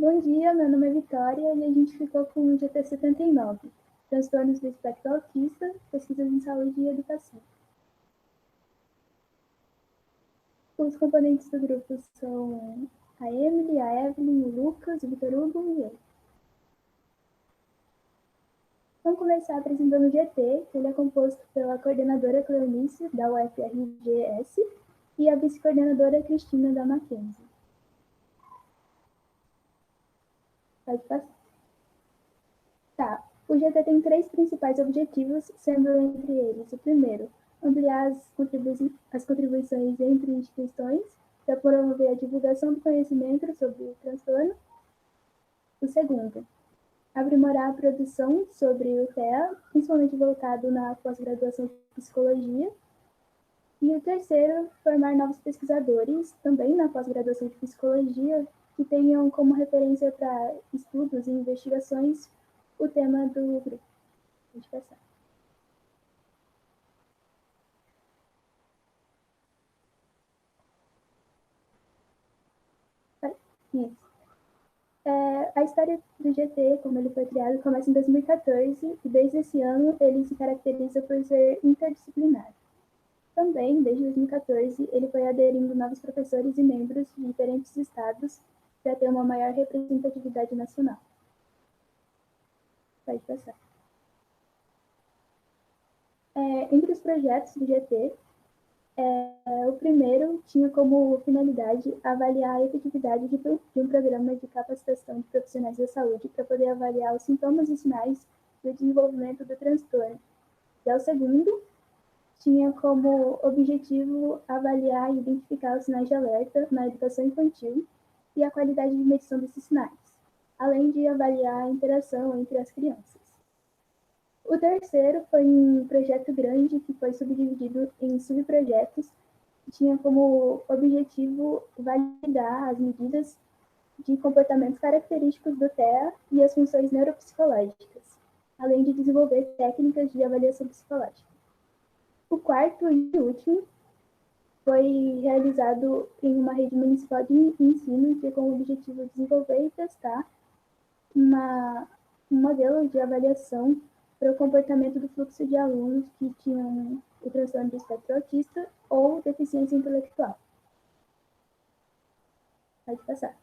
Bom dia, meu nome é Vitória e a gente ficou com o GT 79, Transtornos do Espectro Autista, Pesquisas em Saúde e Educação. Os componentes do grupo são a Emily, a Evelyn, o Lucas, o Vitor Hugo e eu. Vamos começar apresentando o GT, que ele é composto pela coordenadora Cleonice, da UFRGS, e a vice-coordenadora Cristina, da Mackenzie. Pode passar. Tá. O GT tem 3 principais objetivos, sendo entre eles o primeiro, ampliar as contribuições entre instituições para promover a divulgação do conhecimento sobre o transtorno. O segundo, aprimorar a produção sobre o TEA, principalmente voltado na pós-graduação de psicologia. E o terceiro, formar novos pesquisadores, também na pós-graduação de psicologia, que tenham como referência para estudos e investigações o tema do grupo. Pode passar. Isso. A história do GT, como ele foi criado, começa em 2014 e desde esse ano ele se caracteriza por ser interdisciplinar. Também, desde 2014, ele foi aderindo novos professores e membros de diferentes estados para ter uma maior representatividade nacional. Pode passar. Entre os projetos do GT, o primeiro tinha como finalidade avaliar a efetividade de um programa de capacitação de profissionais da saúde para poder avaliar os sintomas e sinais do desenvolvimento do transtorno. Já o segundo tinha como objetivo avaliar e identificar os sinais de alerta na educação infantil e a qualidade de medição desses sinais, além de avaliar a interação entre as crianças. O terceiro foi um projeto grande que foi subdividido em subprojetos que tinha como objetivo validar as medidas de comportamentos característicos do TEA e as funções neuropsicológicas, além de desenvolver técnicas de avaliação psicológica. O quarto e último foi realizado em uma rede municipal de ensino que com o objetivo de desenvolver e testar um modelo de avaliação para o comportamento do fluxo de alunos que tinham o transtorno do espectro autista ou deficiência intelectual. Pode passar.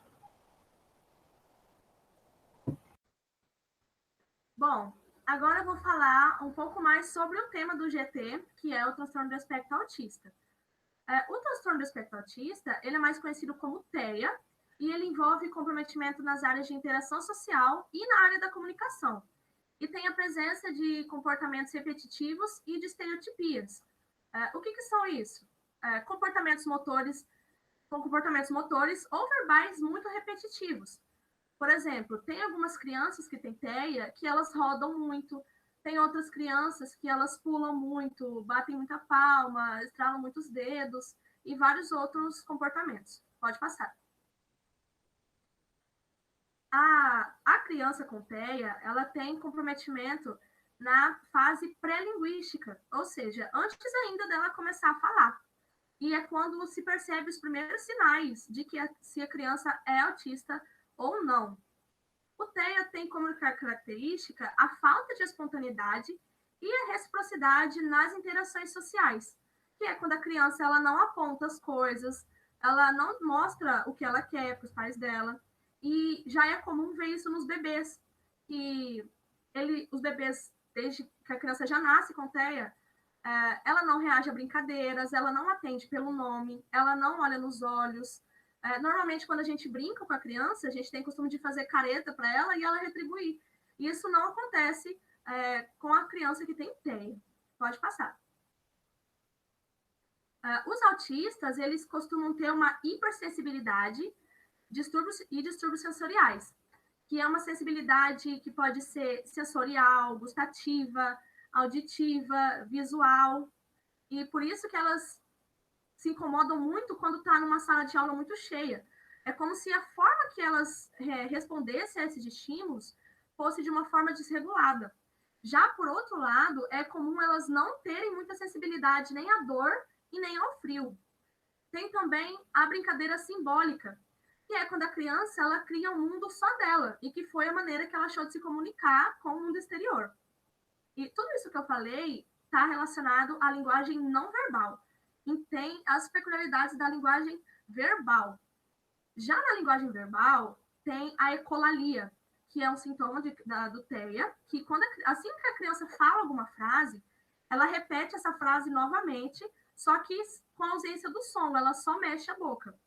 Bom, agora eu vou falar um pouco mais sobre o tema do GT, que é o transtorno do espectro autista. O transtorno do espectro autista, ele é mais conhecido como TEA, e ele envolve comprometimento nas áreas de interação social e na área da comunicação. E tem a presença de comportamentos repetitivos e de estereotipias. O que são isso? Comportamentos motores ou verbais muito repetitivos. Por exemplo, tem algumas crianças que têm TEA que elas rodam muito, tem outras crianças que elas pulam muito, batem muita palma, estralam muitos dedos e vários outros comportamentos. Pode passar. A criança com TEA, ela tem comprometimento na fase pré-linguística, ou seja, antes ainda dela começar a falar. E é quando se percebe os primeiros sinais de que se a criança é autista ou não. O TEA tem como característica a falta de espontaneidade e a reciprocidade nas interações sociais, que é quando a criança ela não aponta as coisas, ela não mostra o que ela quer para os pais dela, e já é comum ver isso nos bebês, que os bebês, desde que a criança já nasce com TEA, ela não reage a brincadeiras, ela não atende pelo nome, ela não olha nos olhos. Normalmente, quando a gente brinca com a criança, a gente tem costume de fazer careta para ela e ela retribuir. E isso não acontece com a criança que tem TEA. Pode passar. Os autistas, eles costumam ter uma hipersensibilidade e distúrbios sensoriais, que é uma sensibilidade que pode ser sensorial, gustativa, auditiva, visual, e por isso que elas se incomodam muito quando está numa sala de aula muito cheia. É como se a forma que elas respondessem a esses estímulos fosse de uma forma desregulada. Já, por outro lado, é comum elas não terem muita sensibilidade nem à dor e nem ao frio. Tem também a brincadeira simbólica, que é quando a criança ela cria um mundo só dela, e que foi a maneira que ela achou de se comunicar com o mundo exterior. E tudo isso que eu falei está relacionado à linguagem não verbal, e tem as peculiaridades da linguagem verbal. Já na linguagem verbal, tem a ecolalia, que é um sintoma do TEA, que assim que a criança fala alguma frase, ela repete essa frase novamente, só que com a ausência do som, ela só mexe a boca.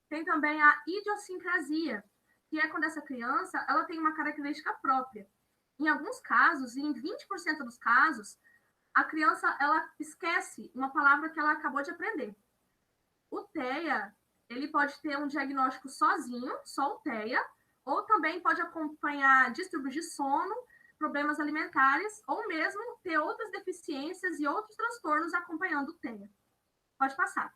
Tem também a idiosincrasia, que é quando essa criança ela tem uma característica própria. Em alguns casos, e em 20% dos casos, a criança ela esquece uma palavra que ela acabou de aprender. O TEA, ele pode ter um diagnóstico sozinho, só o TEA, ou também pode acompanhar distúrbios de sono, problemas alimentares, ou mesmo ter outras deficiências e outros transtornos acompanhando o TEA. Pode passar.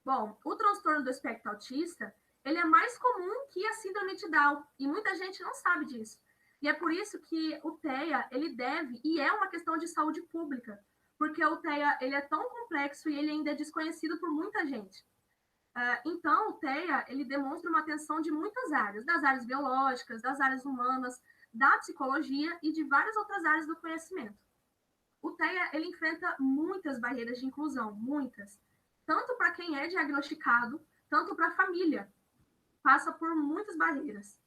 Bom, o transtorno do espectro autista, ele é mais comum que a síndrome de Down, e muita gente não sabe disso. E é por isso que o TEA, ele deve, e é uma questão de saúde pública, porque o TEA, ele é tão complexo e ele ainda é desconhecido por muita gente. Então, o TEA, ele demonstra uma atenção de muitas áreas, das áreas biológicas, das áreas humanas, da psicologia e de várias outras áreas do conhecimento. O TEA, ele enfrenta muitas barreiras de inclusão, muitas. Tanto para quem é diagnosticado, tanto para a família. Passa por muitas barreiras.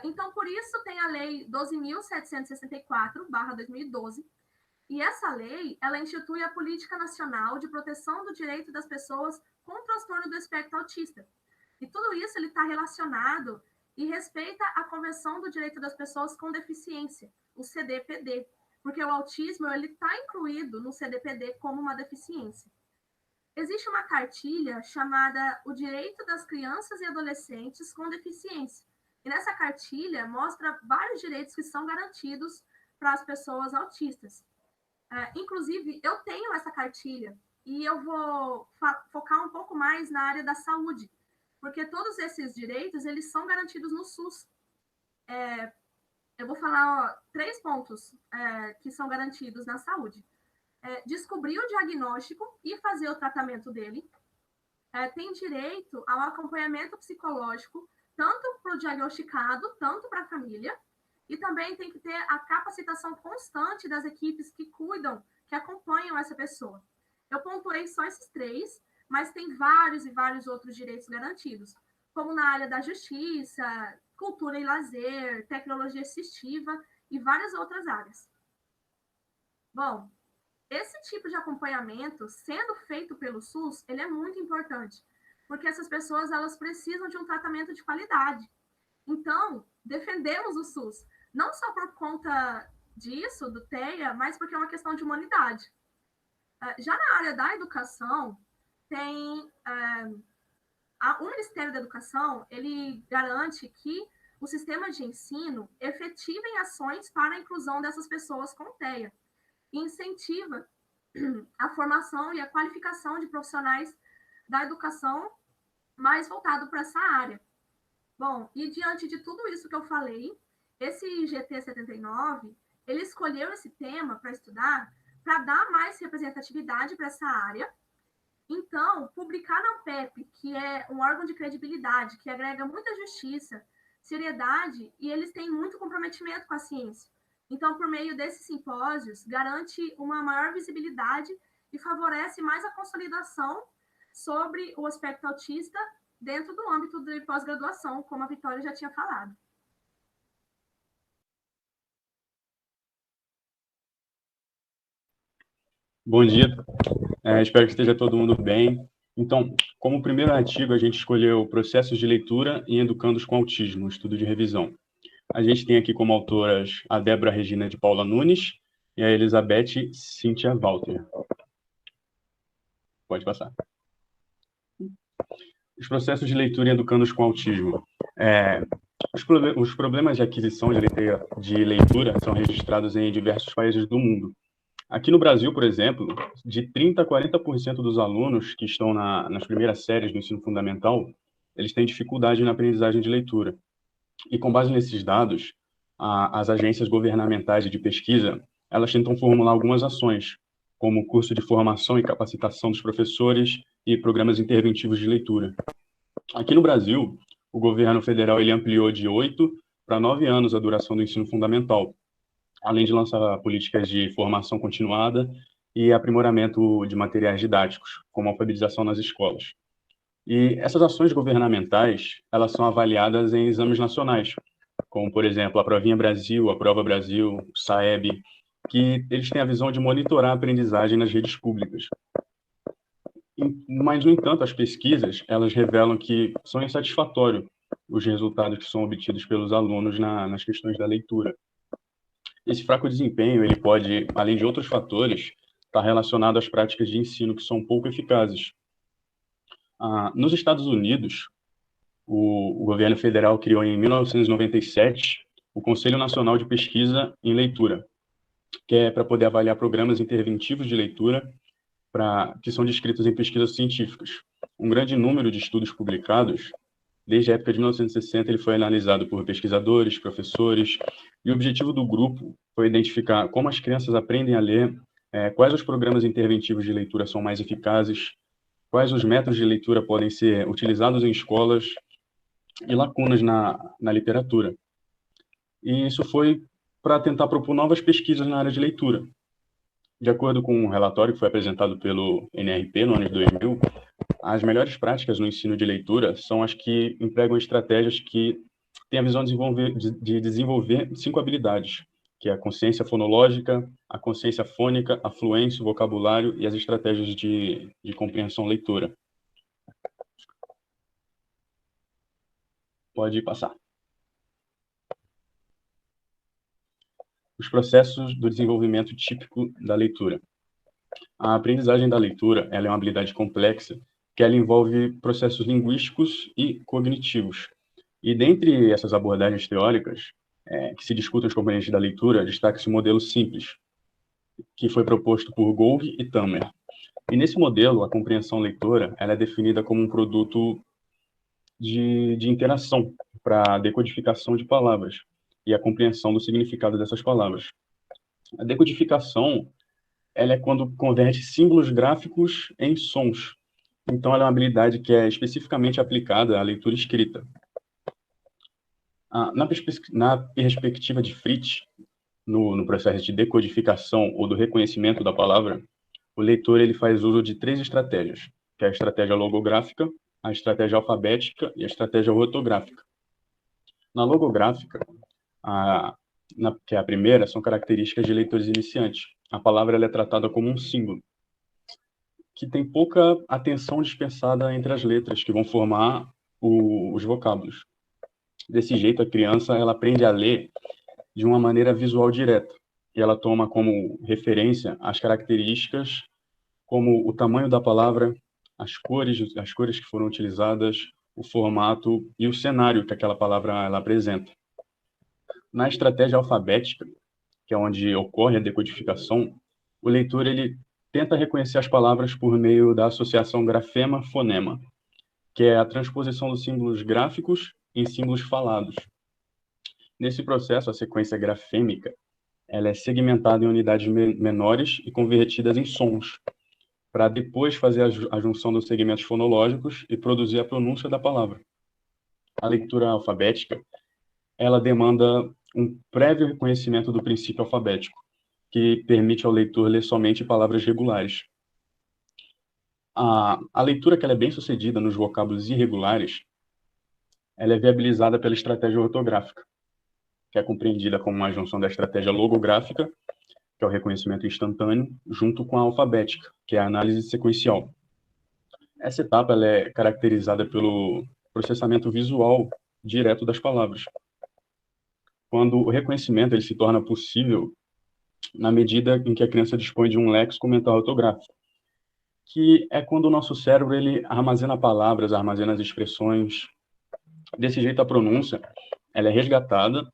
Então, por isso, tem a Lei 12.764/2012, e essa lei, ela institui a Política Nacional de Proteção do Direito das Pessoas com Transtorno do Espectro Autista. E tudo isso está relacionado e respeita a Convenção do Direito das Pessoas com Deficiência, o CDPD, porque o autismo está incluído no CDPD como uma deficiência. Existe uma cartilha chamada O Direito das Crianças e Adolescentes com Deficiência. E nessa cartilha mostra vários direitos que são garantidos para as pessoas autistas. Inclusive, eu tenho essa cartilha e eu vou focar um pouco mais na área da saúde, porque todos esses direitos, eles são garantidos no SUS. Eu vou falar 3 pontos que são garantidos na saúde. Descobrir o diagnóstico e fazer o tratamento dele. Tem direito ao acompanhamento psicológico, tanto para o diagnosticado, tanto para a família, e também tem que ter a capacitação constante das equipes que cuidam, que acompanham essa pessoa. Eu pontuei só esses 3, mas tem vários e vários outros direitos garantidos, como na área da justiça, cultura e lazer, tecnologia assistiva e várias outras áreas. Bom, esse tipo de acompanhamento, sendo feito pelo SUS, ele é muito importante, porque essas pessoas elas precisam de um tratamento de qualidade. Então, defendemos o SUS, não só por conta disso, do TEA, mas porque é uma questão de humanidade. Já na área da educação, tem o Ministério da Educação, ele garante que o sistema de ensino efetivem ações para a inclusão dessas pessoas com TEA e incentiva a formação e a qualificação de profissionais da educação mais voltado para essa área. Bom, e diante de tudo isso que eu falei, esse GT 79, ele escolheu esse tema para estudar, para dar mais representatividade para essa área. Então, publicar na UPEP, que é um órgão de credibilidade, que agrega muita justiça, seriedade, e eles têm muito comprometimento com a ciência. Então, por meio desses simpósios, garante uma maior visibilidade e favorece mais a consolidação sobre o aspecto autista dentro do âmbito de pós-graduação, como a Vitória já tinha falado. Bom dia, espero que esteja todo mundo bem. Então, como primeiro artigo, a gente escolheu Processos de Leitura em Educandos com Autismo, estudo de revisão. A gente tem aqui como autoras a Débora Regina de Paula Nunes e a Elizabeth Cíntia Walter. Pode passar. Os processos de leitura em educandos com autismo. Os problemas de aquisição de leitura são registrados em diversos países do mundo. Aqui no Brasil, por exemplo, de 30% a 40% dos alunos que estão nas primeiras séries do ensino fundamental, eles têm dificuldade na aprendizagem de leitura. E com base nesses dados, as agências governamentais de pesquisa, elas tentam formular algumas ações, como curso de formação e capacitação dos professores e programas interventivos de leitura. Aqui no Brasil, o governo federal ele ampliou de 8 para 9 anos a duração do ensino fundamental, além de lançar políticas de formação continuada e aprimoramento de materiais didáticos, como alfabetização nas escolas. E essas ações governamentais, elas são avaliadas em exames nacionais, como, por exemplo, a Provinha Brasil, a Prova Brasil, o SAEB, que eles têm a visão de monitorar a aprendizagem nas redes públicas. Mas, no entanto, as pesquisas, elas revelam que são insatisfatórios os resultados que são obtidos pelos alunos nas questões da leitura. Esse fraco desempenho, ele pode, além de outros fatores, estar relacionado às práticas de ensino que são pouco eficazes. Nos Estados Unidos, o governo federal criou em 1997 o Conselho Nacional de Pesquisa em Leitura, que é para poder avaliar programas interventivos de leitura que são descritos em pesquisas científicas. Um grande número de estudos publicados, desde a época de 1960, ele foi analisado por pesquisadores, professores, e o objetivo do grupo foi identificar como as crianças aprendem a ler, quais os programas interventivos de leitura são mais eficazes, quais os métodos de leitura podem ser utilizados em escolas e lacunas na literatura. E isso foi para tentar propor novas pesquisas na área de leitura. De acordo com um relatório que foi apresentado pelo NRP no ano de 2000, as melhores práticas no ensino de leitura são as que empregam estratégias que têm a visão de desenvolver 5 habilidades, que é a consciência fonológica, a consciência fônica, a fluência, o vocabulário e as estratégias de compreensão leitora. Pode passar. Os processos do desenvolvimento típico da leitura. A aprendizagem da leitura ela é uma habilidade complexa que ela envolve processos linguísticos e cognitivos. E dentre essas abordagens teóricas que se discutem os componentes da leitura, destaca-se o modelo simples, que foi proposto por Golgi e Tamer. E nesse modelo, a compreensão leitora ela é definida como um produto de interação para a decodificação de palavras e a compreensão do significado dessas palavras. A decodificação ela é quando converte símbolos gráficos em sons. Então, ela é uma habilidade que é especificamente aplicada à leitura escrita. Na perspectiva de Fritz, no processo de decodificação ou do reconhecimento da palavra, o leitor ele faz uso de 3 estratégias, que é a estratégia logográfica, a estratégia alfabética e a estratégia ortográfica. Na logográfica, que é a primeira, são características de leitores iniciantes. A palavra ela é tratada como um símbolo, que tem pouca atenção dispensada entre as letras que vão formar os vocábulos. Desse jeito, a criança ela aprende a ler de uma maneira visual direta, e ela toma como referência as características como o tamanho da palavra, as cores que foram utilizadas, o formato e o cenário que aquela palavra ela apresenta. Na estratégia alfabética, que é onde ocorre a decodificação, o leitor ele tenta reconhecer as palavras por meio da associação grafema-fonema, que é a transposição dos símbolos gráficos em símbolos falados. Nesse processo, a sequência grafêmica ela é segmentada em unidades menores e convertidas em sons, para depois fazer a junção dos segmentos fonológicos e produzir a pronúncia da palavra. A leitura alfabética ela demanda um prévio reconhecimento do princípio alfabético, que permite ao leitor ler somente palavras regulares. A leitura que ela é bem sucedida nos vocábulos irregulares, ela é viabilizada pela estratégia ortográfica, que é compreendida como uma junção da estratégia logográfica, que é o reconhecimento instantâneo, junto com a alfabética, que é a análise sequencial. Essa etapa ela é caracterizada pelo processamento visual direto das palavras, quando o reconhecimento ele se torna possível na medida em que a criança dispõe de um léxico mental ortográfico, que é quando o nosso cérebro ele armazena palavras, armazena as expressões. Desse jeito, a pronúncia ela é resgatada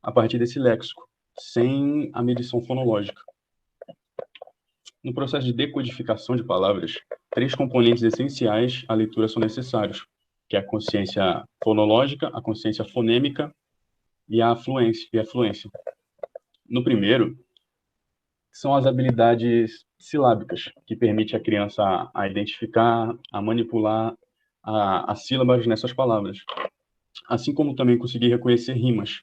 a partir desse léxico, sem a medição fonológica. No processo de decodificação de palavras, 3 componentes essenciais à leitura são necessários, que é a consciência fonológica, a consciência fonêmica e a fluência. No primeiro, são as habilidades silábicas, que permite à criança a identificar, a manipular, as sílabas nessas palavras, assim como também conseguir reconhecer rimas.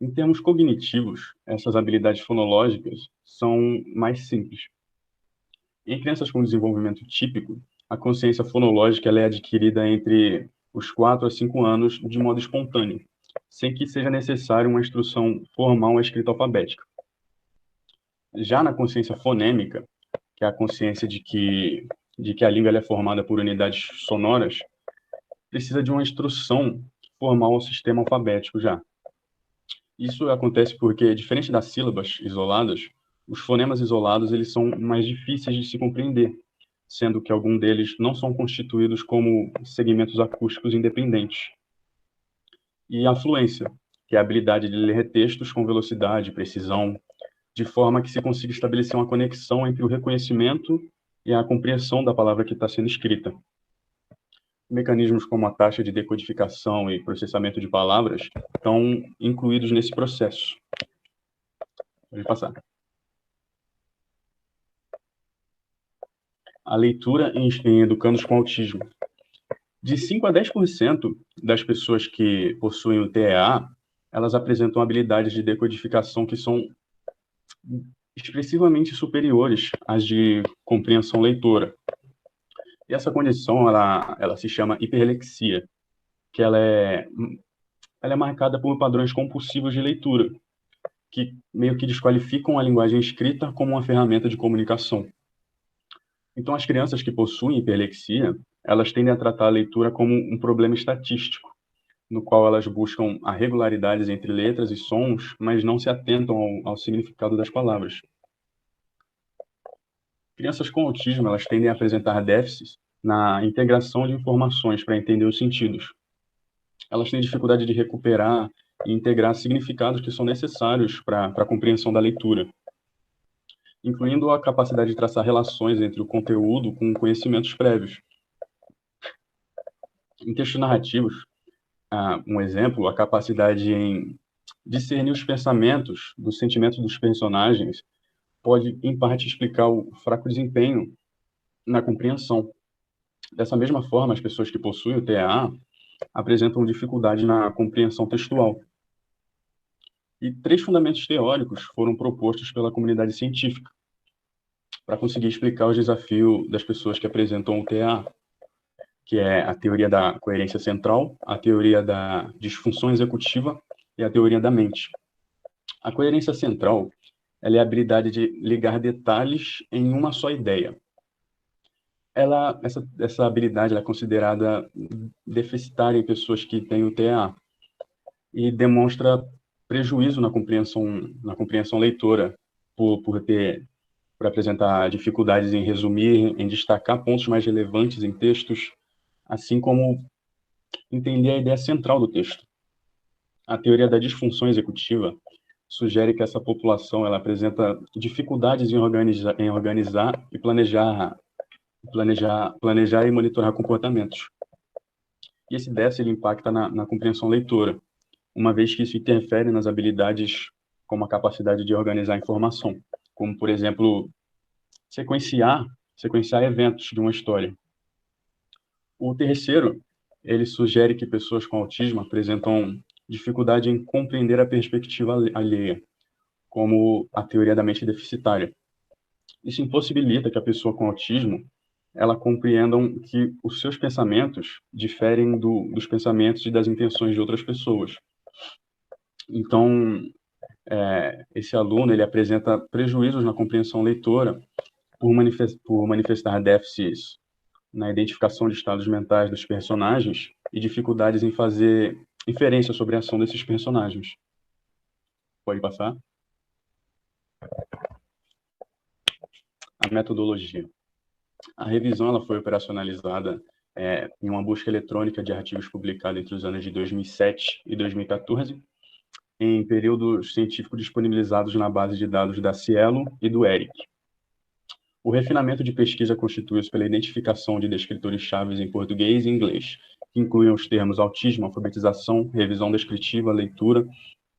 Em termos cognitivos, essas habilidades fonológicas são mais simples. Em crianças com desenvolvimento típico, a consciência fonológica ela é adquirida entre os 4 a 5 anos de modo espontâneo, sem que seja necessário uma instrução formal à escrita alfabética. Já na consciência fonêmica, que é a consciência de que a língua ela é formada por unidades sonoras, precisa de uma instrução formal ao sistema alfabético já. Isso acontece porque, diferente das sílabas isoladas, os fonemas isolados eles são mais difíceis de se compreender, sendo que alguns deles não são constituídos como segmentos acústicos independentes. E a fluência, que é a habilidade de ler textos com velocidade e precisão, de forma que se consiga estabelecer uma conexão entre o reconhecimento e a compreensão da palavra que está sendo escrita. Mecanismos como a taxa de decodificação e processamento de palavras estão incluídos nesse processo. Pode passar. A leitura em educandos com autismo. De 5 a 10% das pessoas que possuem o TEA, elas apresentam habilidades de decodificação que são expressivamente superiores às de compreensão leitora. E essa condição, ela se chama hiperlexia, que ela é marcada por padrões compulsivos de leitura, que meio que desqualificam a linguagem escrita como uma ferramenta de comunicação. Então, as crianças que possuem hiperlexia, elas tendem a tratar a leitura como um problema estatístico, no qual elas buscam a regularidades entre letras e sons, mas não se atentam ao significado das palavras. Crianças com autismo, elas tendem a apresentar déficits na integração de informações para entender os sentidos. Elas têm dificuldade de recuperar e integrar significados que são necessários para a compreensão da leitura, incluindo a capacidade de traçar relações entre o conteúdo com conhecimentos prévios. Em textos narrativos, um exemplo, a capacidade em discernir os pensamentos, dos sentimentos dos personagens, pode, em parte, explicar o fraco desempenho na compreensão. Dessa mesma forma, as pessoas que possuem o TEA apresentam dificuldade na compreensão textual. E 3 fundamentos teóricos foram propostos pela comunidade científica para conseguir explicar o desafio das pessoas que apresentam o TEA, que é a teoria da coerência central, a teoria da disfunção executiva e a teoria da mente. A coerência central ela é a habilidade de ligar detalhes em uma só ideia. Essa habilidade ela é considerada deficitária em pessoas que têm o TEA e demonstra prejuízo na compreensão leitora por apresentar dificuldades em resumir, em destacar pontos mais relevantes em textos, assim como entender a ideia central do texto. A teoria da disfunção executiva sugere que essa população ela apresenta dificuldades em organizar e planejar e monitorar comportamentos. E esse déficit ele impacta na compreensão leitora, uma vez que isso interfere nas habilidades como a capacidade de organizar a informação, como, por exemplo, sequenciar eventos de uma história. O terceiro, ele sugere que pessoas com autismo apresentam dificuldade em compreender a perspectiva alheia, como a teoria da mente deficitária. Isso impossibilita que a pessoa com autismo ela compreendam que os seus pensamentos diferem dos pensamentos e das intenções de outras pessoas. Então, esse aluno ele apresenta prejuízos na compreensão leitora por manifestar déficits na identificação de estados mentais dos personagens e dificuldades em fazer inferência sobre a ação desses personagens. Pode passar? A metodologia. A revisão ela foi operacionalizada em uma busca eletrônica de artigos publicados entre os anos de 2007 e 2014, em períodos científicos disponibilizados na base de dados da Cielo e do ERIC. O refinamento de pesquisa constitui-se pela identificação de descritores chaves em português e inglês, que incluem os termos autismo, alfabetização, revisão descritiva, leitura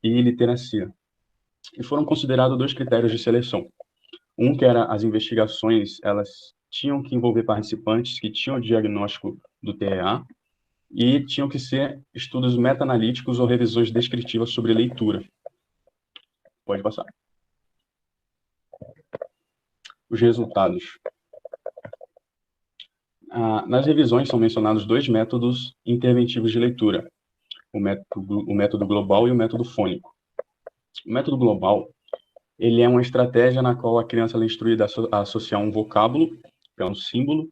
e literacia. E foram considerados 2 critérios de seleção. Um que era as investigações, elas tinham que envolver participantes que tinham o diagnóstico do TEA e tinham que ser estudos meta-analíticos ou revisões descritivas sobre leitura. Pode passar. Os resultados. Nas revisões são mencionados 2 métodos interventivos de leitura, o método global e o método fônico. O método global, ele é uma estratégia na qual a criança é instruída a associar um vocábulo, que é um símbolo,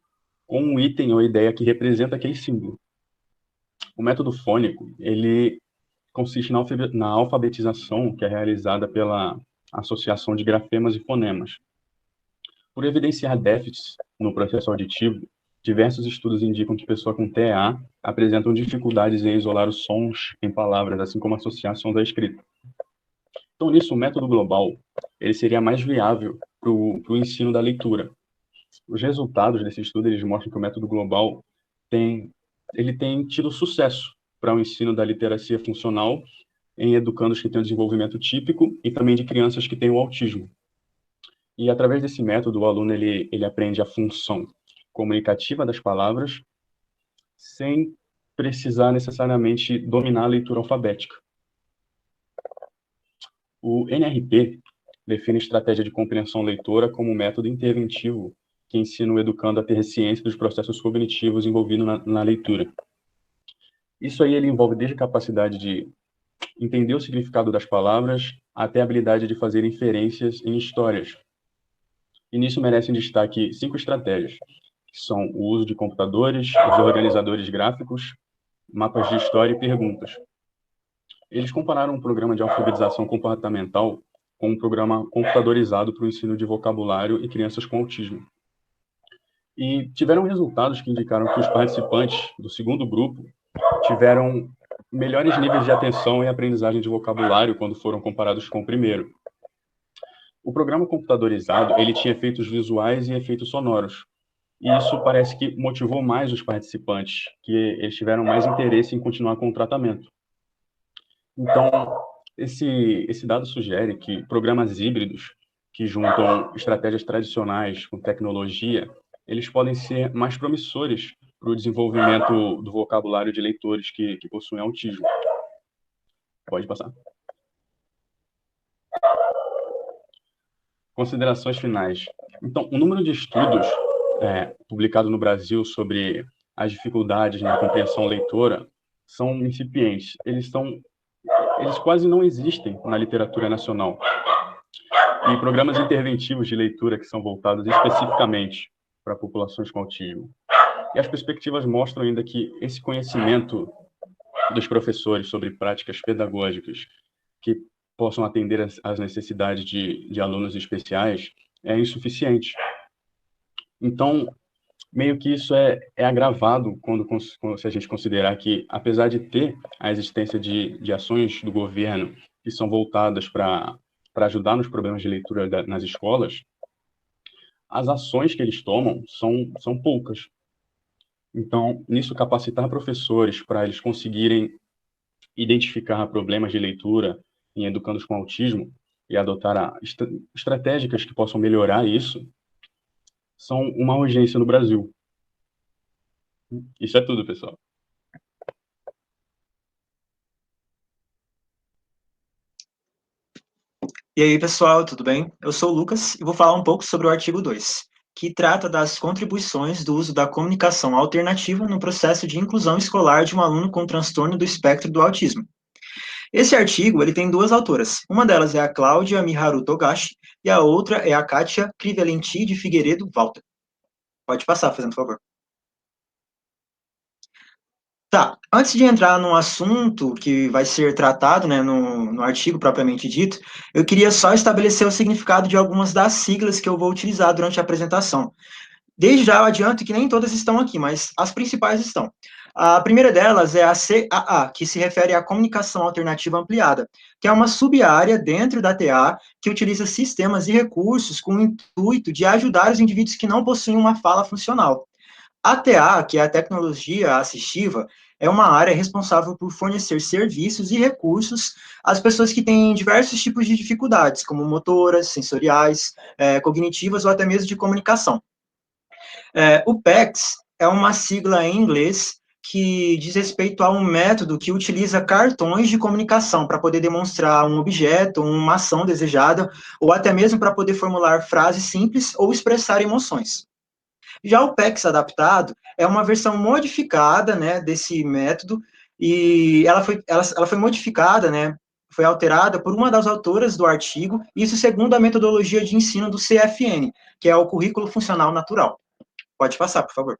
com um item ou ideia que representa aquele símbolo. O método fônico, ele consiste na alfabetização, que é realizada pela associação de grafemas e fonemas. Por evidenciar déficits no processo auditivo, diversos estudos indicam que pessoas com TEA apresentam dificuldades em isolar os sons em palavras, assim como associar sons à escrita. Então, nisso, o método global ele seria mais viável para o ensino da leitura. Os resultados desse estudo eles mostram que o método global tem tido sucesso para o ensino da literacia funcional em educandos que têm o desenvolvimento típico e também de crianças que têm o autismo. E, através desse método, o aluno ele aprende a função comunicativa das palavras sem precisar necessariamente dominar a leitura alfabética. O NRP define estratégia de compreensão leitora como um método interventivo que ensina o educando a ter ciência dos processos cognitivos envolvidos na leitura. Isso aí ele envolve desde a capacidade de entender o significado das palavras até a habilidade de fazer inferências em histórias. E nisso merecem destaque 5 estratégias, que são o uso de computadores, os organizadores gráficos, mapas de história e perguntas. Eles compararam um programa de alfabetização comportamental com um programa computadorizado para o ensino de vocabulário em crianças com autismo. E tiveram resultados que indicaram que os participantes do segundo grupo tiveram melhores níveis de atenção e aprendizagem de vocabulário quando foram comparados com o primeiro. O programa computadorizado, ele tinha efeitos visuais e efeitos sonoros. E isso parece que motivou mais os participantes, que eles tiveram mais interesse em continuar com o tratamento. Então, esse dado sugere que programas híbridos, que juntam estratégias tradicionais com tecnologia, eles podem ser mais promissores para o desenvolvimento do vocabulário de leitores que possuem autismo. Pode passar. Considerações finais. Então, o número de estudos publicados no Brasil sobre as dificuldades na compreensão leitora são incipientes. Eles quase não existem na literatura nacional. E programas interventivos de leitura que são voltados especificamente para populações com autismo. E as perspectivas mostram ainda que esse conhecimento dos professores sobre práticas pedagógicas que possam atender às necessidades de alunos especiais é insuficiente. Então, meio que isso é agravado se a gente considerar que, apesar de ter a existência de ações do governo que são voltadas para ajudar nos problemas de leitura nas escolas, as ações que eles tomam são poucas. Então, nisso, capacitar professores para eles conseguirem identificar problemas de leitura em educandos com autismo e adotar estratégicas que possam melhorar isso, são uma urgência no Brasil. Isso é tudo, pessoal. E aí, pessoal, tudo bem? Eu sou o Lucas e vou falar um pouco sobre o artigo 2, que trata das contribuições do uso da comunicação alternativa no processo de inclusão escolar de um aluno com transtorno do espectro do autismo. Esse artigo ele tem 2 autoras. Uma delas é a Cláudia Miharu Togashi e a outra é a Kátia Crivellenti de Figueiredo Walter. Pode passar, fazendo favor. Tá, antes de entrar no assunto que vai ser tratado, né, no artigo propriamente dito, eu queria só estabelecer o significado de algumas das siglas que eu vou utilizar durante a apresentação. Desde já eu adianto que nem todas estão aqui, mas as principais estão. A primeira delas é a CAA, que se refere à comunicação alternativa ampliada, que é uma sub-área dentro da TA que utiliza sistemas e recursos com o intuito de ajudar os indivíduos que não possuem uma fala funcional. A TA, que é a tecnologia assistiva, é uma área responsável por fornecer serviços e recursos às pessoas que têm diversos tipos de dificuldades, como motoras, sensoriais, cognitivas ou até mesmo de comunicação. O PECS é uma sigla em inglês que diz respeito a um método que utiliza cartões de comunicação para poder demonstrar um objeto, uma ação desejada, ou até mesmo para poder formular frases simples ou expressar emoções. Já o PECS adaptado é uma versão modificada, né, desse método, e ela foi modificada, né, foi alterada por uma das autoras do artigo, isso segundo a metodologia de ensino do CFN, que é o Currículo Funcional Natural. Pode passar, por favor.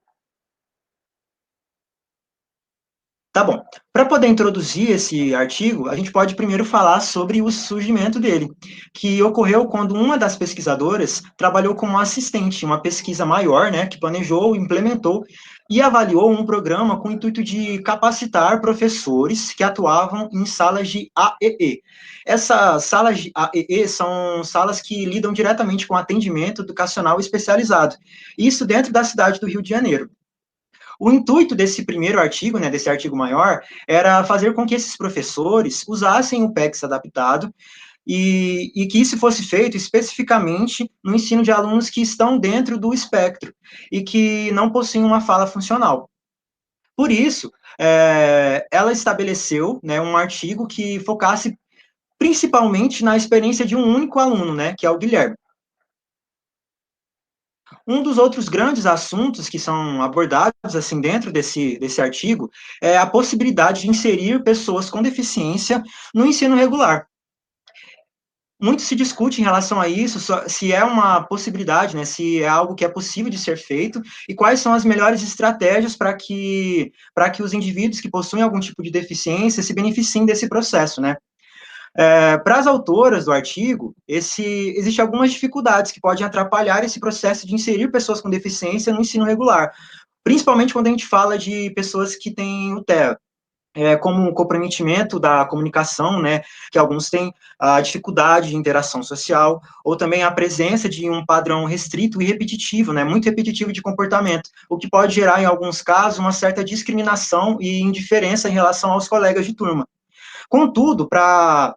Tá bom. Para poder introduzir esse artigo, a gente pode primeiro falar sobre o surgimento dele, que ocorreu quando uma das pesquisadoras trabalhou como assistente em uma pesquisa maior, né, que planejou, implementou e avaliou um programa com o intuito de capacitar professores que atuavam em salas de AEE. Essas salas de AEE são salas que lidam diretamente com atendimento educacional especializado, isso dentro da cidade do Rio de Janeiro. O intuito desse primeiro artigo, né, desse artigo maior, era fazer com que esses professores usassem o PECS adaptado e que isso fosse feito especificamente no ensino de alunos que estão dentro do espectro e que não possuem uma fala funcional. Por isso, ela estabeleceu, né, um artigo que focasse principalmente na experiência de um único aluno, né, que é o Guilherme. Um dos outros grandes assuntos que são abordados assim dentro desse artigo é a possibilidade de inserir pessoas com deficiência no ensino regular. Muito se discute em relação a isso, se é uma possibilidade, né, se é algo que é possível de ser feito, e quais são as melhores estratégias para que os indivíduos que possuem algum tipo de deficiência se beneficiem desse processo, né? Para as autoras do artigo, existem algumas dificuldades que podem atrapalhar esse processo de inserir pessoas com deficiência no ensino regular, principalmente quando a gente fala de pessoas que têm o TEA, como o comprometimento da comunicação, né, que alguns têm a dificuldade de interação social, ou também a presença de um padrão restrito e repetitivo, né, muito repetitivo de comportamento, o que pode gerar, em alguns casos, uma certa discriminação e indiferença em relação aos colegas de turma. Contudo, para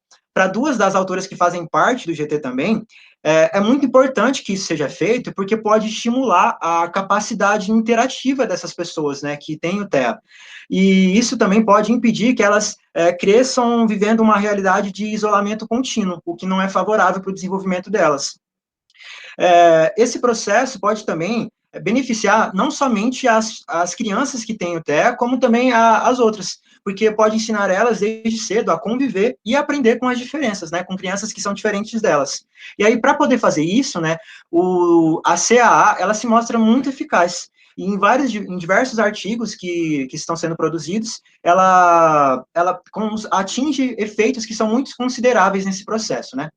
duas das autoras que fazem parte do GT também, é muito importante que isso seja feito, porque pode estimular a capacidade interativa dessas pessoas, né, que têm o TEA. E isso também pode impedir que elas cresçam vivendo uma realidade de isolamento contínuo, o que não é favorável para o desenvolvimento delas. Esse processo pode também beneficiar não somente as crianças que têm o TEA, como também as outras, porque pode ensinar elas desde cedo a conviver e aprender com as diferenças, né, com crianças que são diferentes delas. E aí, para poder fazer isso, né, a CAA, ela se mostra muito eficaz. E em diversos artigos que estão sendo produzidos, ela atinge efeitos que são muito consideráveis nesse processo, né?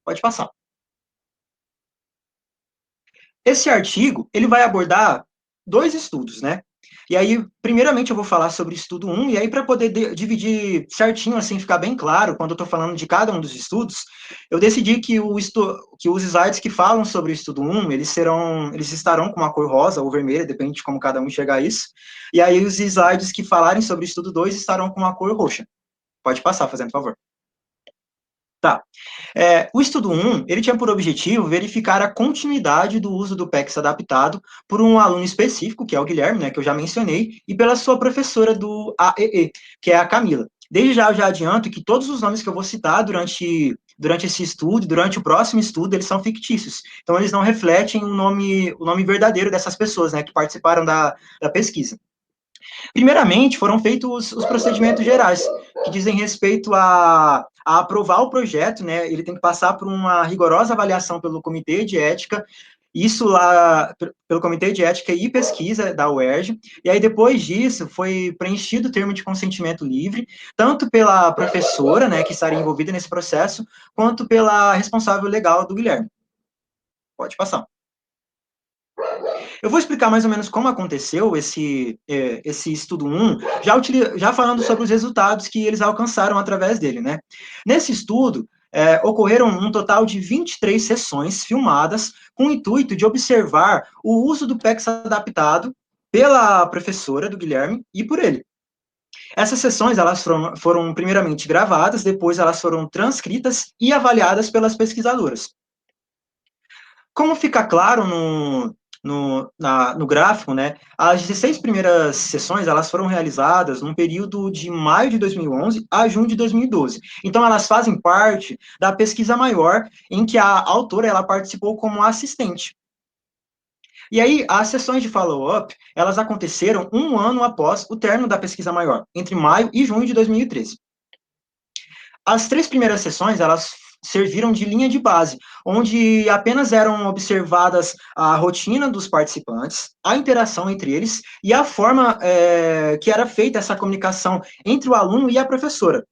Pode passar. Esse artigo, ele vai abordar 2 estudos, né? E aí, primeiramente, eu vou falar sobre o estudo 1, e aí, para poder dividir certinho, assim, ficar bem claro, quando eu estou falando de cada um dos estudos, eu decidi que os slides que falam sobre o estudo 1, eles estarão com uma cor rosa ou vermelha, depende de como cada um enxergar isso, e aí os slides que falarem sobre o estudo 2 estarão com uma cor roxa. Pode passar, fazendo favor. Tá. O estudo 1, ele tinha por objetivo verificar a continuidade do uso do PECS adaptado por um aluno específico, que é o Guilherme, né, que eu já mencionei, e pela sua professora do AEE, que é a Camila. Desde já eu já adianto que todos os nomes que eu vou citar durante esse estudo, durante o próximo estudo, eles são fictícios. Então, eles não refletem o nome verdadeiro dessas pessoas, né, que participaram da pesquisa. Primeiramente, foram feitos os procedimentos gerais, que dizem respeito a aprovar o projeto, né? Ele tem que passar por uma rigorosa avaliação pelo Comitê de Ética, isso lá pelo Comitê de Ética e Pesquisa da UERJ, e aí depois disso foi preenchido o termo de consentimento livre, tanto pela professora, né, que estaria envolvida nesse processo, quanto pela responsável legal do Guilherme. Pode passar. Eu vou explicar mais ou menos como aconteceu esse estudo 1, já falando sobre os resultados que eles alcançaram através dele, né? Nesse estudo, ocorreram um total de 23 sessões filmadas com o intuito de observar o uso do PECS adaptado pela professora do Guilherme e por ele. Essas sessões, elas foram primeiramente gravadas, depois elas foram transcritas e avaliadas pelas pesquisadoras. Como fica claro no gráfico, né, as 16 primeiras sessões, elas foram realizadas num período de maio de 2011 a junho de 2012. Então, elas fazem parte da pesquisa maior, em que a autora, ela participou como assistente. E aí, as sessões de follow-up, elas aconteceram um ano após o término da pesquisa maior, entre maio e junho de 2013. As 3 primeiras sessões, elas serviram de linha de base, onde apenas eram observadas a rotina dos participantes, a interação entre eles e a forma que era feita essa comunicação entre o aluno e a professora.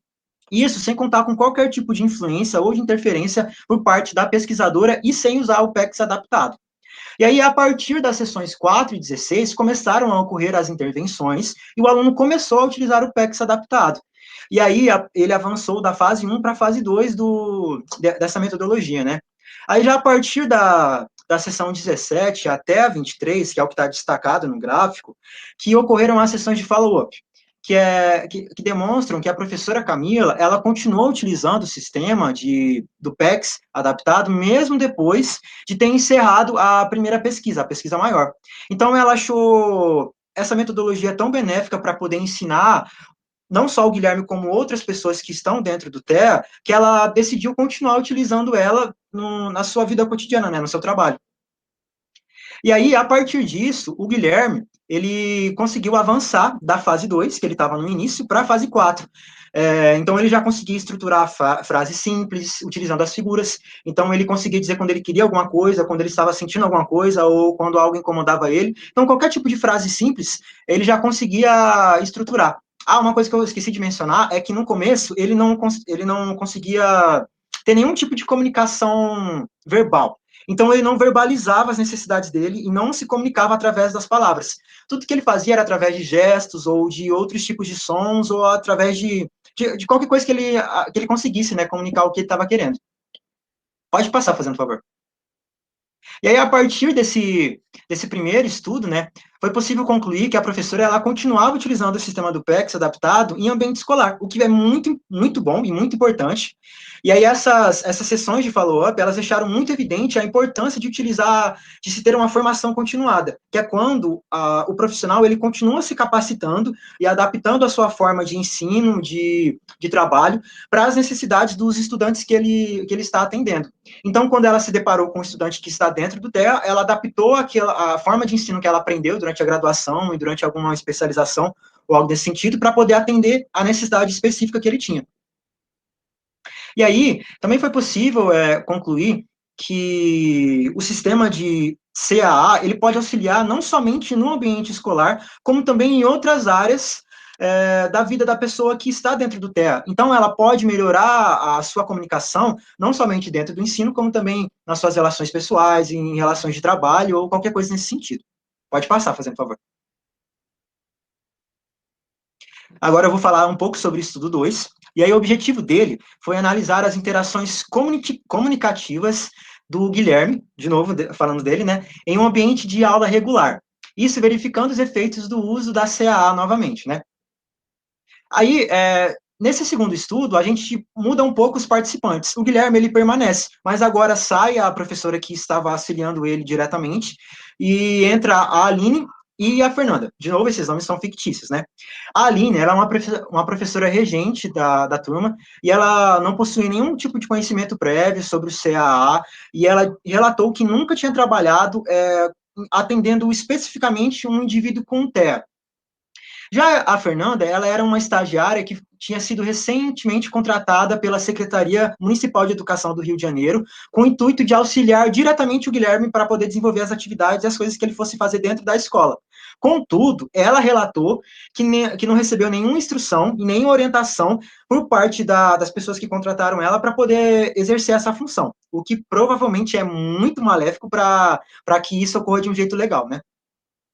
Isso sem contar com qualquer tipo de influência ou de interferência por parte da pesquisadora e sem usar o PECS adaptado. E aí, a partir das sessões 4 e 16, começaram a ocorrer as intervenções e o aluno começou a utilizar o PECS adaptado. E aí, ele avançou da fase 1 para a fase 2 dessa metodologia, né? Aí, já a partir da sessão 17 até a 23, que é o que está destacado no gráfico, que ocorreram as sessões de follow-up, que demonstram que a professora Camila, ela continuou utilizando o sistema do PECS adaptado, mesmo depois de ter encerrado a primeira pesquisa, a pesquisa maior. Então, ela achou essa metodologia tão benéfica para poder ensinar não só o Guilherme, como outras pessoas que estão dentro do TEA, que ela decidiu continuar utilizando ela na sua vida cotidiana, né, no seu trabalho. E aí, a partir disso, o Guilherme, ele conseguiu avançar da fase 2, que ele estava no início, para a fase 4. Então, ele já conseguia estruturar frases simples, utilizando as figuras. Então, ele conseguia dizer quando ele queria alguma coisa, quando ele estava sentindo alguma coisa, ou quando algo incomodava ele. Então, qualquer tipo de frase simples, ele já conseguia estruturar. Uma coisa que eu esqueci de mencionar é que, no começo, ele não conseguia ter nenhum tipo de comunicação verbal. Então, ele não verbalizava as necessidades dele e não se comunicava através das palavras. Tudo que ele fazia era através de gestos ou de outros tipos de sons ou através de qualquer coisa que ele conseguisse, né, comunicar o que ele estava querendo. Pode passar, fazendo favor. E aí, a partir desse primeiro estudo, né, foi possível concluir que a professora ela continuava utilizando o sistema do PECS adaptado em ambiente escolar, o que é muito, muito bom e muito importante. E aí, essas sessões de follow-up, elas deixaram muito evidente a importância de se ter uma formação continuada, que é quando o profissional, ele continua se capacitando e adaptando a sua forma de ensino, de trabalho, para as necessidades dos estudantes que ele está atendendo. Então, quando ela se deparou com um estudante que está dentro do TEA, ela adaptou a forma de ensino que ela aprendeu durante a graduação e durante alguma especialização, ou algo desse sentido, para poder atender a necessidade específica que ele tinha. E aí, também foi possível concluir que o sistema de CAA, ele pode auxiliar não somente no ambiente escolar, como também em outras áreas da vida da pessoa que está dentro do TEA. Então, ela pode melhorar a sua comunicação, não somente dentro do ensino, como também nas suas relações pessoais, em relações de trabalho, ou qualquer coisa nesse sentido. Pode passar, fazendo favor. Agora eu vou falar um pouco sobre o estudo 2, e aí o objetivo dele foi analisar as interações comunicativas do Guilherme, de novo falando dele, né, em um ambiente de aula regular. Isso verificando os efeitos do uso da CAA novamente, né. Aí, nesse segundo estudo, a gente muda um pouco os participantes. O Guilherme, ele permanece, mas agora sai a professora que estava auxiliando ele diretamente, e entra a Aline e a Fernanda. De novo, esses nomes são fictícios, né? A Aline, ela é uma professora regente da turma, e ela não possui nenhum tipo de conhecimento prévio sobre o CAA, e ela relatou que nunca tinha trabalhado atendendo especificamente um indivíduo com TEA. Já a Fernanda, ela era uma estagiária que tinha sido recentemente contratada pela Secretaria Municipal de Educação do Rio de Janeiro, com o intuito de auxiliar diretamente o Guilherme para poder desenvolver as atividades e as coisas que ele fosse fazer dentro da escola. Contudo, ela relatou que não recebeu nenhuma instrução e nem orientação por parte das pessoas que contrataram ela para poder exercer essa função, o que provavelmente é muito maléfico para que isso ocorra de um jeito legal, né?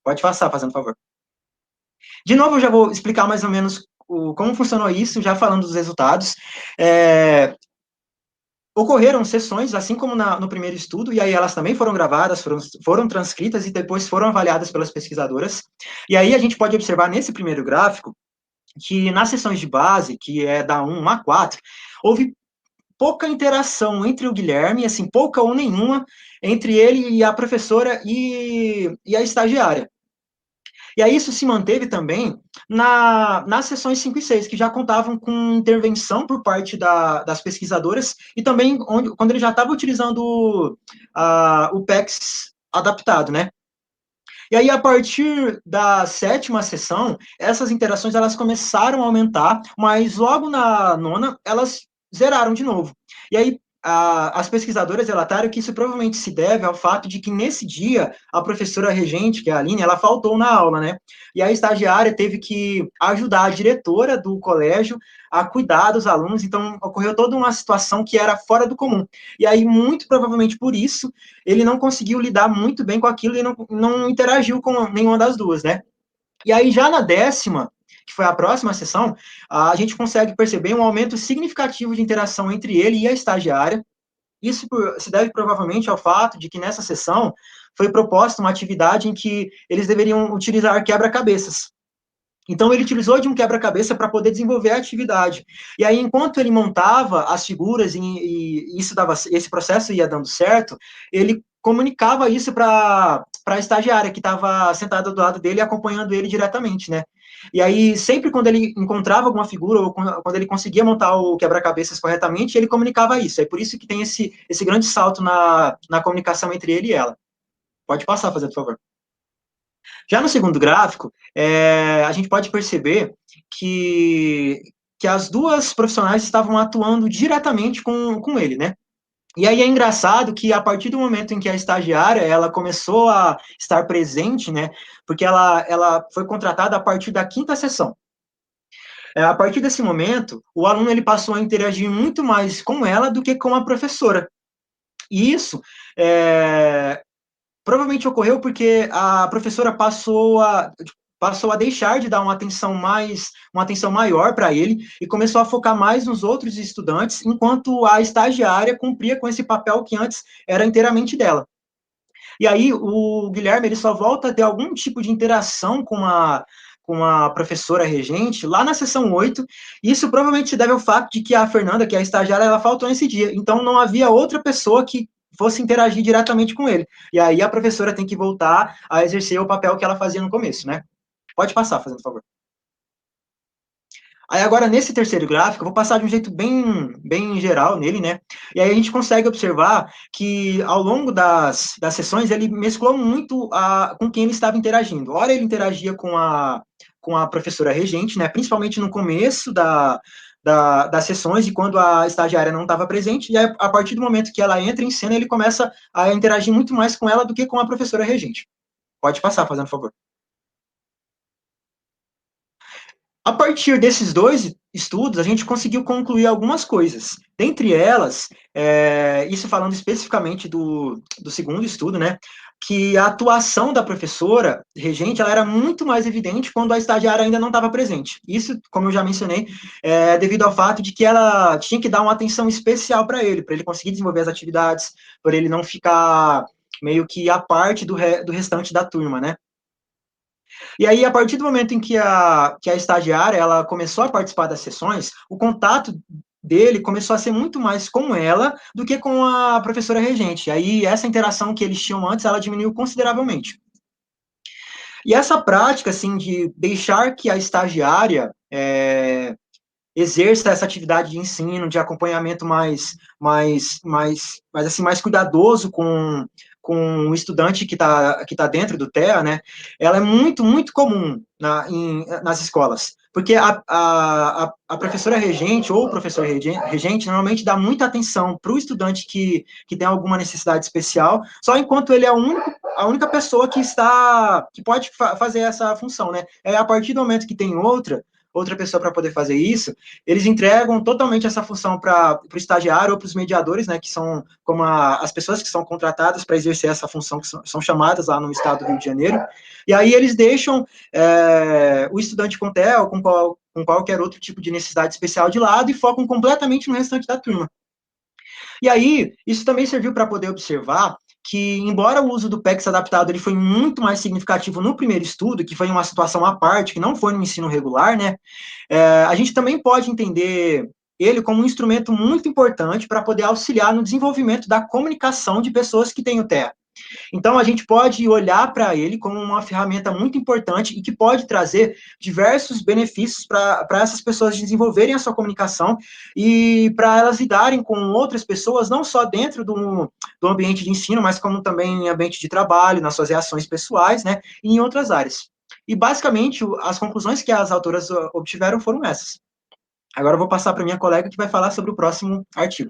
Pode passar, fazendo favor. De novo, eu já vou explicar mais ou menos como funcionou isso, já falando dos resultados. Ocorreram sessões, assim como no primeiro estudo, e aí elas também foram gravadas, foram transcritas e depois foram avaliadas pelas pesquisadoras. E aí a gente pode observar nesse primeiro gráfico que nas sessões de base, que é da 1 a 4, houve pouca interação entre o Guilherme, assim, pouca ou nenhuma, entre ele e a professora e a estagiária. E aí isso se manteve também nas sessões 5 e 6, que já contavam com intervenção por parte das pesquisadoras, e também quando ele já estava utilizando o PEX adaptado, né? E aí, a partir da 7ª sessão, essas interações elas começaram a aumentar, mas logo na 9ª, elas zeraram de novo. E aí, as pesquisadoras relataram que isso provavelmente se deve ao fato de que, nesse dia, a professora regente, que é a Aline, ela faltou na aula, né? E a estagiária teve que ajudar a diretora do colégio a cuidar dos alunos, então ocorreu toda uma situação que era fora do comum. E aí, muito provavelmente por isso, ele não conseguiu lidar muito bem com aquilo e não interagiu com nenhuma das duas, né? E aí, já na 10ª, que foi a próxima sessão, a gente consegue perceber um aumento significativo de interação entre ele e a estagiária. Isso se deve provavelmente ao fato de que nessa sessão foi proposta uma atividade em que eles deveriam utilizar quebra-cabeças. Então, ele utilizou de um quebra-cabeça para poder desenvolver a atividade. E aí, enquanto ele montava as figuras e isso esse processo ia dando certo, ele comunicava isso para a estagiária, que estava sentada do lado dele, acompanhando ele diretamente, né? E aí, sempre quando ele encontrava alguma figura, ou quando ele conseguia montar o quebra-cabeças corretamente, ele comunicava isso. É por isso que tem esse grande salto na comunicação entre ele e ela. Pode passar, por favor. Já no segundo gráfico, a gente pode perceber que as duas profissionais estavam atuando diretamente com ele, né? E aí é engraçado que a partir do momento em que a estagiária ela começou a estar presente, né? Porque ela foi contratada a partir da 5ª sessão. A partir desse momento, o aluno ele passou a interagir muito mais com ela do que com a professora. E isso provavelmente ocorreu porque a professora passou a deixar de dar uma atenção maior para ele e começou a focar mais nos outros estudantes, enquanto a estagiária cumpria com esse papel que antes era inteiramente dela. E aí o Guilherme ele só volta a ter algum tipo de interação com a professora regente lá na sessão 8, e isso provavelmente se deve ao fato de que a Fernanda, que é a estagiária, ela faltou nesse dia, então não havia outra pessoa que fosse interagir diretamente com ele. E aí a professora tem que voltar a exercer o papel que ela fazia no começo, né? Pode passar, fazendo favor. Aí agora, nesse terceiro gráfico, eu vou passar de um jeito bem geral nele, né? E aí a gente consegue observar que, ao longo das sessões, ele mesclou muito com quem ele estava interagindo. Ora, ele interagia com a professora regente, né? Principalmente no começo das sessões e quando a estagiária não estava presente, e aí, a partir do momento que ela entra em cena, ele começa a interagir muito mais com ela do que com a professora regente. Pode passar, fazendo favor. A partir desses dois estudos, a gente conseguiu concluir algumas coisas. Dentre elas, isso falando especificamente do segundo estudo, né, que a atuação da professora regente ela era muito mais evidente quando a estagiária ainda não estava presente. Isso, como eu já mencionei, devido ao fato de que ela tinha que dar uma atenção especial para ele conseguir desenvolver as atividades, para ele não ficar meio que à parte do restante da turma, né? E aí, a partir do momento em que a estagiária ela começou a participar das sessões, o contato dele começou a ser muito mais com ela do que com a professora regente. E aí, essa interação que eles tinham antes, ela diminuiu consideravelmente. E essa prática, assim, de deixar que a estagiária exerça essa atividade de ensino, de acompanhamento mais cuidadoso com o estudante que tá dentro do TEA, né, ela é muito, muito comum nas escolas, porque a professora regente ou o professor regente normalmente dá muita atenção para o estudante que tem alguma necessidade especial, só enquanto ele é a única pessoa que pode fazer essa função, né, a partir do momento que tem outra pessoa para poder fazer isso, eles entregam totalmente essa função para o estagiário ou para os mediadores, né, que são como as pessoas que são contratadas para exercer essa função, que são chamadas lá no estado do Rio de Janeiro, e aí eles deixam o estudante com TEA ou com qualquer outro tipo de necessidade especial de lado e focam completamente no restante da turma. E aí, isso também serviu para poder observar que, embora o uso do PEX adaptado ele foi muito mais significativo no primeiro estudo, que foi uma situação à parte, que não foi no ensino regular, né, a gente também pode entender ele como um instrumento muito importante para poder auxiliar no desenvolvimento da comunicação de pessoas que têm o TEA. Então, a gente pode olhar para ele como uma ferramenta muito importante e que pode trazer diversos benefícios para essas pessoas desenvolverem a sua comunicação e para elas lidarem com outras pessoas, não só dentro do ambiente de ensino, mas como também em ambiente de trabalho, nas suas reações pessoais, né, e em outras áreas. E, basicamente, as conclusões que as autoras obtiveram foram essas. Agora eu vou passar para minha colega que vai falar sobre o próximo artigo.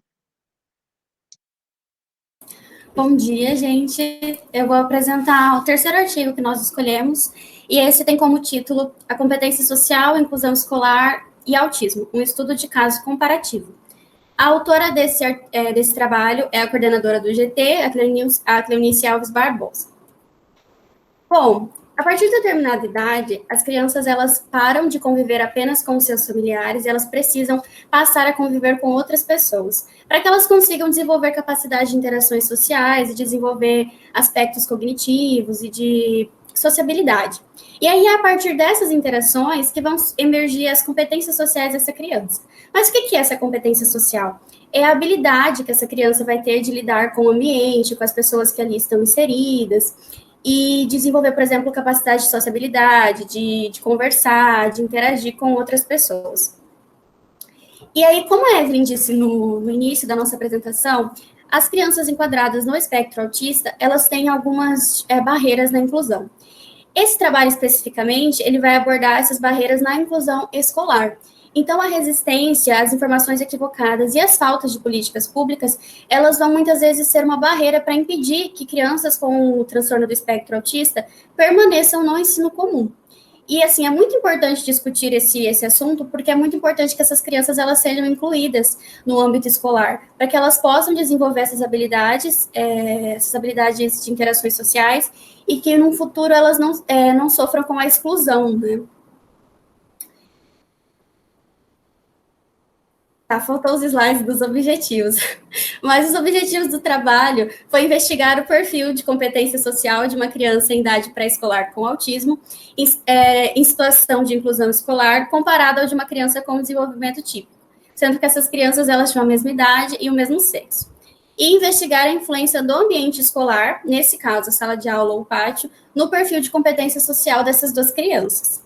Bom dia, gente. Eu vou apresentar o terceiro artigo que nós escolhemos, e esse tem como título A Competência Social, Inclusão Escolar e Autismo, um estudo de caso comparativo. A autora desse trabalho é a coordenadora do GT, a Cleonice Alves Barbosa. Bom, a partir de determinada idade, as crianças, elas param de conviver apenas com seus familiares e elas precisam passar a conviver com outras pessoas, para que elas consigam desenvolver capacidade de interações sociais e desenvolver aspectos cognitivos e de sociabilidade. E aí, é a partir dessas interações que vão emergir as competências sociais dessa criança. Mas o que é essa competência social? É a habilidade que essa criança vai ter de lidar com o ambiente, com as pessoas que ali estão inseridas, e desenvolver, por exemplo, capacidade de sociabilidade, de conversar, de interagir com outras pessoas. E aí, como a Evelyn disse no início da nossa apresentação, as crianças enquadradas no espectro autista, elas têm algumas barreiras na inclusão. Esse trabalho, especificamente, ele vai abordar essas barreiras na inclusão escolar. Então, a resistência, as informações equivocadas e as faltas de políticas públicas, elas vão muitas vezes ser uma barreira para impedir que crianças com o transtorno do espectro autista permaneçam no ensino comum. E, assim, é muito importante discutir esse assunto, porque é muito importante que essas crianças, elas sejam incluídas no âmbito escolar, para que elas possam desenvolver essas habilidades de interações sociais, e que, no futuro, elas não sofram com a exclusão, né? Tá, faltou os slides dos objetivos. Mas os objetivos do trabalho foi investigar o perfil de competência social de uma criança em idade pré-escolar com autismo, em situação de inclusão escolar, comparado ao de uma criança com desenvolvimento típico, sendo que essas crianças, elas tinham a mesma idade e o mesmo sexo. E investigar a influência do ambiente escolar, nesse caso, a sala de aula ou o pátio, no perfil de competência social dessas duas crianças.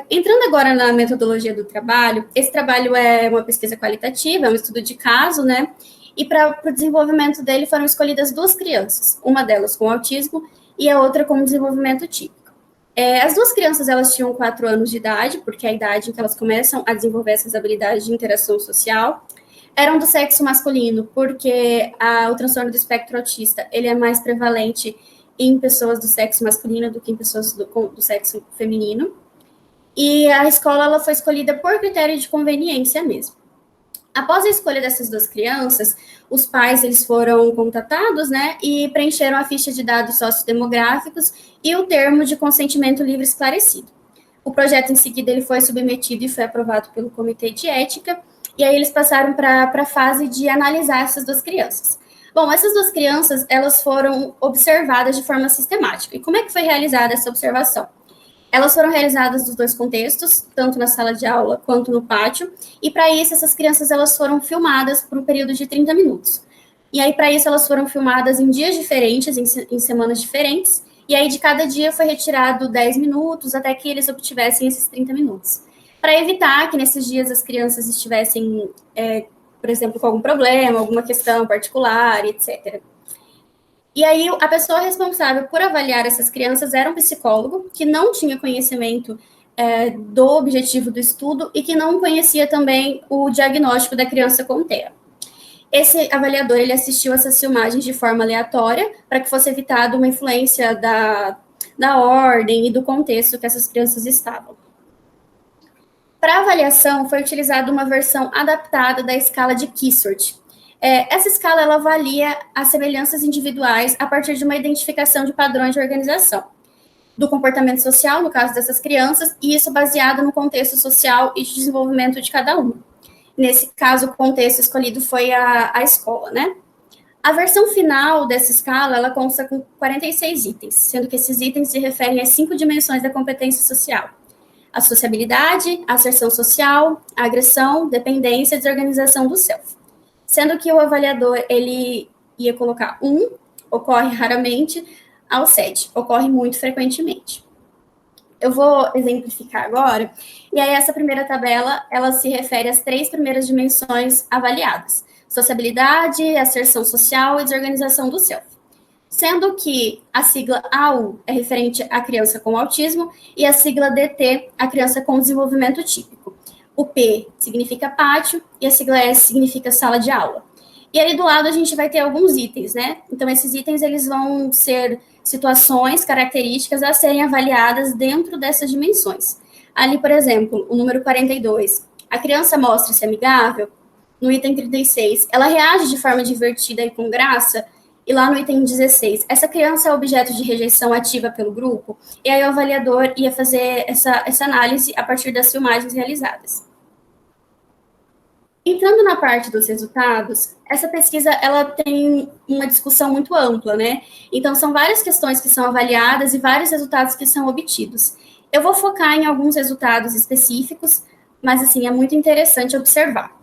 Entrando agora na metodologia do trabalho, esse trabalho é uma pesquisa qualitativa, é um estudo de caso, né? E para o desenvolvimento dele foram escolhidas duas crianças, uma delas com autismo e a outra com desenvolvimento típico. As duas crianças, elas tinham 4 anos de idade, porque é a idade em que elas começam a desenvolver essas habilidades de interação social. Eram do sexo masculino, porque o transtorno do espectro autista, ele é mais prevalente em pessoas do sexo masculino do que em pessoas do sexo feminino. E a escola, ela foi escolhida por critério de conveniência mesmo. Após a escolha dessas duas crianças, os pais, eles foram contatados, né, e preencheram a ficha de dados sociodemográficos e o termo de consentimento livre esclarecido. O projeto, em seguida, ele foi submetido e foi aprovado pelo Comitê de Ética, e aí eles passaram para a fase de analisar essas duas crianças. Bom, essas duas crianças, elas foram observadas de forma sistemática. E como é que foi realizada essa observação? Elas foram realizadas nos dois contextos, tanto na sala de aula quanto no pátio, e para isso essas crianças, elas foram filmadas por um período de 30 minutos. E aí para isso elas foram filmadas em dias diferentes, em semanas diferentes, e aí de cada dia foi retirado 10 minutos até que eles obtivessem esses 30 minutos. Para evitar que nesses dias as crianças estivessem, por exemplo, com algum problema, alguma questão particular, etc. E aí, a pessoa responsável por avaliar essas crianças era um psicólogo que não tinha conhecimento do objetivo do estudo e que não conhecia também o diagnóstico da criança com TEA. Esse avaliador, ele assistiu essas filmagens de forma aleatória para que fosse evitada uma influência da ordem e do contexto que essas crianças estavam. Para a avaliação, foi utilizada uma versão adaptada da escala de Kiesert. Essa escala, ela avalia as semelhanças individuais a partir de uma identificação de padrões de organização, do comportamento social, no caso dessas crianças, e isso baseado no contexto social e de desenvolvimento de cada uma. Nesse caso, o contexto escolhido foi a escola, né? A versão final dessa escala, ela consta com 46 itens, sendo que esses itens se referem às 5 dimensões da competência social. a sociabilidade, a asserção social, a agressão, dependência e desorganização do self. Sendo que o avaliador, ele ia colocar 1, ocorre raramente, ao 7, ocorre muito frequentemente. Eu vou exemplificar agora, e aí essa primeira tabela, ela se refere às 3 primeiras dimensões avaliadas: sociabilidade, asserção social e desorganização do self. Sendo que a sigla AU é referente à criança com autismo e a sigla DT, a criança com desenvolvimento típico. O P significa pátio e a sigla S significa sala de aula. E ali do lado a gente vai ter alguns itens, né? Então, esses itens, eles vão ser situações, características a serem avaliadas dentro dessas dimensões. Ali, por exemplo, o número 42, a criança mostra-se amigável. No item 36, ela reage de forma divertida e com graça. E lá no item 16, essa criança é objeto de rejeição ativa pelo grupo. E aí o avaliador ia fazer essa análise a partir das filmagens realizadas. Entrando na parte dos resultados, essa pesquisa, ela tem uma discussão muito ampla, né? Então, são várias questões que são avaliadas e vários resultados que são obtidos. Eu vou focar em alguns resultados específicos, mas, assim, é muito interessante observar.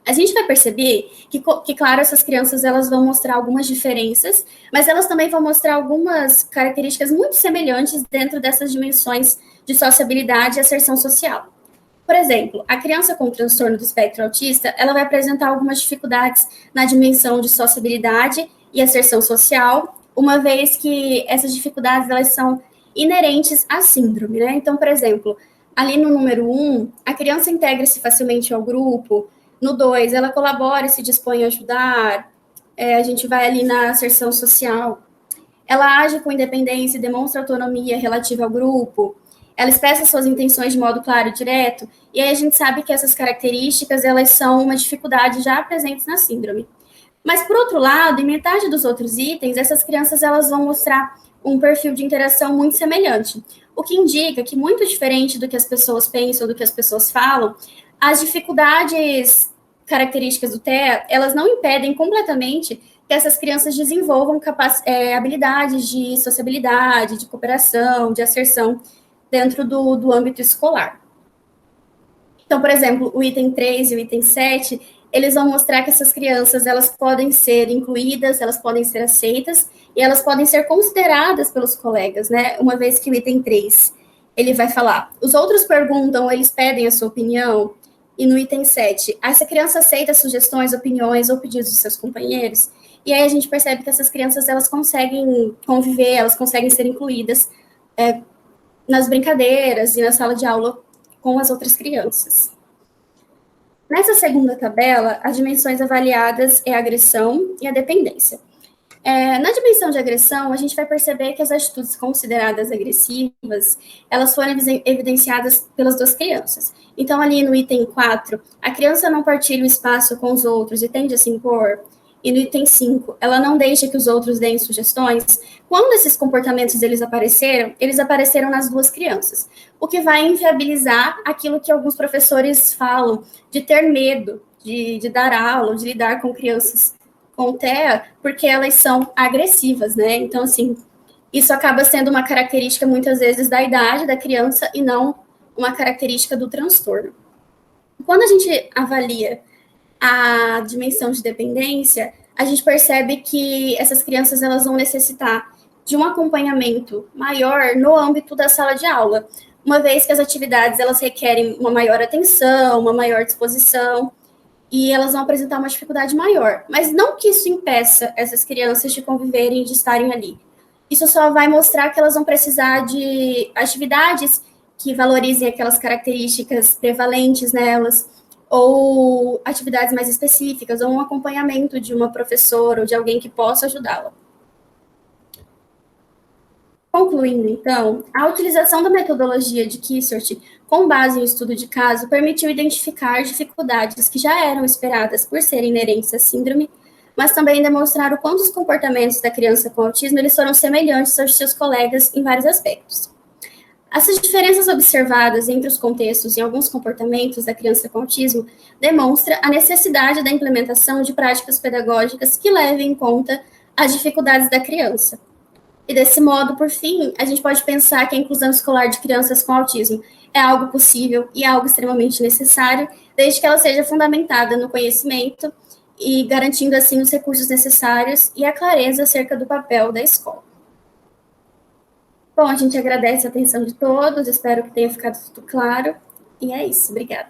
A gente vai perceber que, claro, essas crianças, elas vão mostrar algumas diferenças, mas elas também vão mostrar algumas características muito semelhantes dentro dessas dimensões de sociabilidade e asserção social. Por exemplo, a criança com transtorno do espectro autista, ela vai apresentar algumas dificuldades na dimensão de sociabilidade e asserção social, uma vez que essas dificuldades, elas são inerentes à síndrome, né? Então, por exemplo, ali no número 1, a criança integra-se facilmente ao grupo. No 2, ela colabora e se dispõe a ajudar. A gente vai ali na asserção social. Ela age com independência e demonstra autonomia relativa ao grupo. Ela expressa suas intenções de modo claro e direto. E aí a gente sabe que essas características, elas são uma dificuldade já presentes na síndrome. Mas, por outro lado, em metade dos outros itens, essas crianças, elas vão mostrar um perfil de interação muito semelhante. O que indica que, muito diferente do que as pessoas pensam, do que as pessoas falam, as dificuldades características do TEA, elas não impedem completamente que essas crianças desenvolvam habilidades de sociabilidade, de cooperação, de asserção dentro do âmbito escolar. Então, por exemplo, o item 3 e o item 7, eles vão mostrar que essas crianças, elas podem ser incluídas, elas podem ser aceitas e elas podem ser consideradas pelos colegas, né? Uma vez que o item 3, ele vai falar, os outros perguntam, eles pedem a sua opinião. E no item 7, essa criança aceita sugestões, opiniões ou pedidos dos seus companheiros. E aí a gente percebe que essas crianças, elas conseguem conviver, elas conseguem ser incluídas nas brincadeiras e na sala de aula com as outras crianças. Nessa segunda tabela, as dimensões avaliadas é a agressão e a dependência. Na dimensão de agressão, a gente vai perceber que as atitudes consideradas agressivas, elas foram evidenciadas pelas 2 crianças. Então, ali no item 4, a criança não partilha o espaço com os outros e tende a se impor. E no item 5, ela não deixa que os outros deem sugestões. Quando esses comportamentos eles apareceram nas 2 crianças, o que vai inviabilizar aquilo que alguns professores falam, de ter medo de dar aula, de lidar com crianças com TEA, porque elas são agressivas, né? Então, assim, isso acaba sendo uma característica, muitas vezes, da idade da criança e não uma característica do transtorno. Quando a gente avalia a dimensão de dependência, a gente percebe que essas crianças, elas vão necessitar de um acompanhamento maior no âmbito da sala de aula, uma vez que as atividades, elas requerem uma maior atenção, uma maior disposição, e elas vão apresentar uma dificuldade maior. Mas não que isso impeça essas crianças de conviverem, de estarem ali. Isso só vai mostrar que elas vão precisar de atividades que valorizem aquelas características prevalentes nelas, ou atividades mais específicas, ou um acompanhamento de uma professora ou de alguém que possa ajudá-la. Concluindo, então, a utilização da metodologia de Kissort com base em estudo de caso permitiu identificar dificuldades que já eram esperadas por serem inerentes à síndrome, mas também demonstrar o quanto os comportamentos da criança com autismo eles foram semelhantes aos de seus colegas em vários aspectos. Essas diferenças observadas entre os contextos e alguns comportamentos da criança com autismo demonstra a necessidade da implementação de práticas pedagógicas que levem em conta as dificuldades da criança. E desse modo, por fim, a gente pode pensar que a inclusão escolar de crianças com autismo é algo possível e algo extremamente necessário, desde que ela seja fundamentada no conhecimento e garantindo, assim, os recursos necessários e a clareza acerca do papel da escola. Bom, a gente agradece a atenção de todos, espero que tenha ficado tudo claro, e é isso, obrigada.